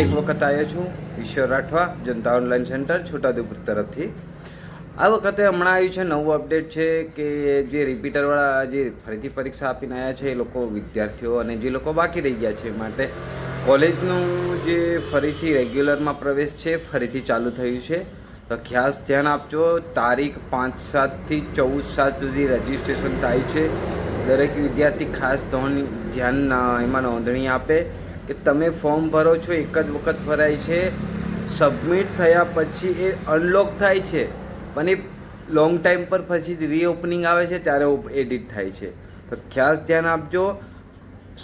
એક વખત આવ્યો છું ઈશ્વર રાઠવા, જનતા ઓનલાઈન સેન્ટર, છોટાઉદેપુર તરફથી. આ વખતે હમણાં આવ્યું છે નવું અપડેટ છે કે જે રિપીટરવાળા જે ફરીથી પરીક્ષા આપીને આવ્યા છે એ લોકો વિદ્યાર્થીઓ અને જે લોકો બાકી રહી ગયા છે માટે કોલેજનું જે ફરીથી રેગ્યુલરમાં પ્રવેશ છે ફરીથી ચાલુ થયું છે. તો ખાસ ધ્યાન આપજો. તારીખ 5/7 થી 14/7 સુધી રજિસ્ટ્રેશન થાય છે. દરેક વિદ્યાર્થી ખાસ ધ્યાન એમાં નોંધણી આપે કે તમે ફોર્મ ભરો છો એક જ વખત ભરાય છે. સબમિટ થયા પછી એ અનલોક થાય છે પણ એ લોંગ ટાઈમ પર પછી રીઓપનિંગ આવે છે ત્યારે એડિટ થાય છે. તો ખાસ ધ્યાન આપજો.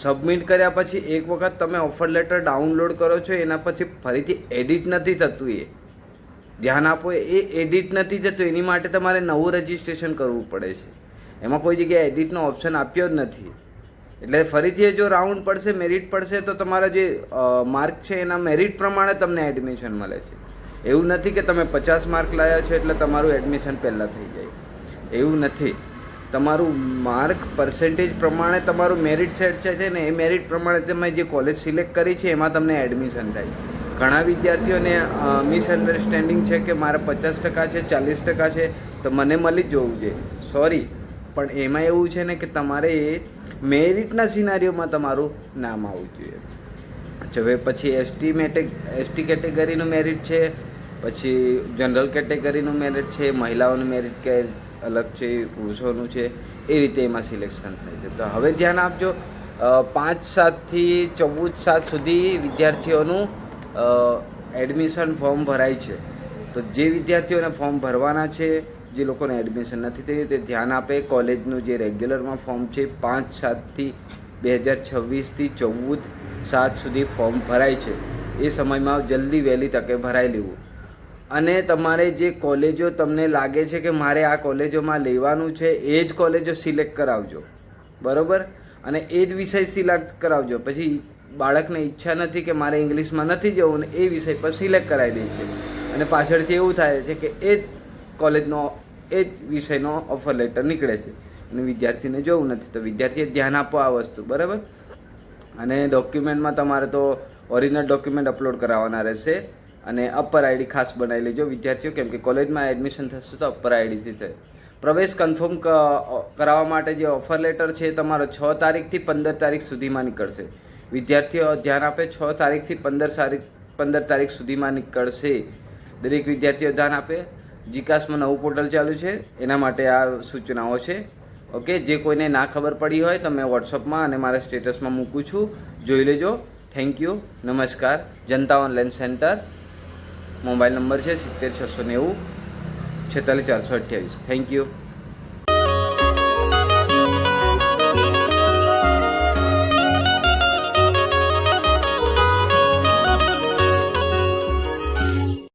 સબમિટ કર્યા પછી એક વખત તમે ઓફર લેટર ડાઉનલોડ કરો છો એના પછી ફરીથી એડિટ નથી થતું. એ ધ્યાન આપો, એ એડિટ નથી થતું. એની માટે તમારે નવું રજિસ્ટ્રેશન કરવું પડે છે. એમાં કોઈ જગ્યાએ એડિટનો ઓપ્શન આપ્યો જ નથી. એટલે ફરીથી જો રાઉન્ડ પડશે, મેરિટ પડશે તો તમારા જે માર્ક છે એના મેરિટ પ્રમાણે તમને એડમિશન મળે છે. એવું નથી કે તમે 50 માર્ક લાવ્યા છો એટલે તમારું એડમિશન પહેલાં થઈ જાય. એવું નથી. તમારું માર્ક પર્સન્ટેજ પ્રમાણે તમારું મેરિટ સેટ છે ને એ મેરિટ પ્રમાણે તમે જે કોલેજ સિલેક્ટ કરી છે એમાં તમને એડમિશન થાય. ઘણા વિદ્યાર્થીઓને મિસઅન્ડરસ્ટેન્ડિંગ છે કે મારા 50% છે, 40% છે તો મને મળી જ જવું જોઈએ. સોરી, પણ એમાં એવું છે ને કે તમારે એ મેરિટના સિનારીઓમાં તમારું નામ આવવું જોઈએ. હવે પછી એસટી કેટેગરીનું મેરિટ છે, પછી જનરલ કેટેગરીનું મેરિટ છે, મહિલાઓનું મેરિટ કે અલગ છે, પુરુષોનું છે, એ રીતે એમાં સિલેક્શન થાય છે. તો હવે ધ્યાન આપજો. 5/7 થી 14/7 સુધી વિદ્યાર્થીઓનું એડમિશન ફોર્મ ભરાય છે. તો જે વિદ્યાર્થીઓને ફોર્મ ભરવાના છે, જે લોકોને એડમિશન નથી થયું તે ધ્યાન આપે. કોલેજનું જે રેગ્યુલરમાં ફોર્મ છે 5/7 2026 થી 14/7 સુધી ફોર્મ ભરાય છે. એ સમયમાં જલ્દી વહેલી તકે ભરાઈ લેવું. અને તમારે જે કોલેજો તમને લાગે છે કે મારે આ કોલેજોમાં લેવાનું છે એ જ કોલેજો સિલેક્ટ કરાવજો, બરાબર? અને એ જ વિષય સિલેક્ટ કરાવજો. પછી બાળકને ઈચ્છા નથી કે મારે ઇંગ્લિશમાં નથી જવું ને એ વિષય પર સિલેક્ટ કરાવી દે છે અને પાછળથી એવું થાય છે કે એ જ કોલેજનો એ જ વિષયનો ઓફર લેટર નીકળે છે અને વિદ્યાર્થીને જોવું નથી. તો વિદ્યાર્થીએ ધ્યાન આપો આ વસ્તુ, બરાબર? અને ડોક્યુમેન્ટમાં તમારે તો ઓરિજિનલ ડોક્યુમેન્ટ અપલોડ કરાવવાના રહેશે અને અપર આઈડી ખાસ બનાવી લેજો વિદ્યાર્થીઓ, કેમ કે કોલેજમાં એડમિશન થશે તો અપર આઈડીથી થાય. પ્રવેશ કન્ફર્મ કરાવવા માટે જે ઓફર લેટર છે એ તમારો 6 તારીખથી 15 તારીખ સુધીમાં નીકળશે. વિદ્યાર્થીઓ ધ્યાન આપે, 6 તારીખથી 15 તારીખ સુધીમાં નીકળશે. દરેક વિદ્યાર્થીઓ ધ્યાન આપે. જીકાસમાં નવું પોર્ટલ ચાલુ છે એના માટે આ સૂચનાઓ છે. ઓકે, જે કોઈને ના ખબર પડી હોય તો મેં વોટ્સઅપમાં અને મારા સ્ટેટસમાં મૂકું છું, જોઈ લેજો. થેન્ક યુ, નમસ્કાર. જનતા ઓનલાઈન સેન્ટર, મોબાઈલ નંબર છે 70 690 46 428. Thank you.